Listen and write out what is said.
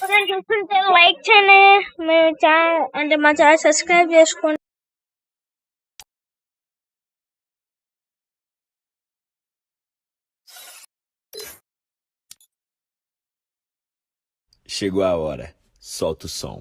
ఎవరైనా చూస్తుంటే లైక్ చేయండి, మీ ఛానల్ అంటే మా ఛానల్ సబ్స్క్రైబ్ చేసుకోండి. Chegou a hora, solta o som.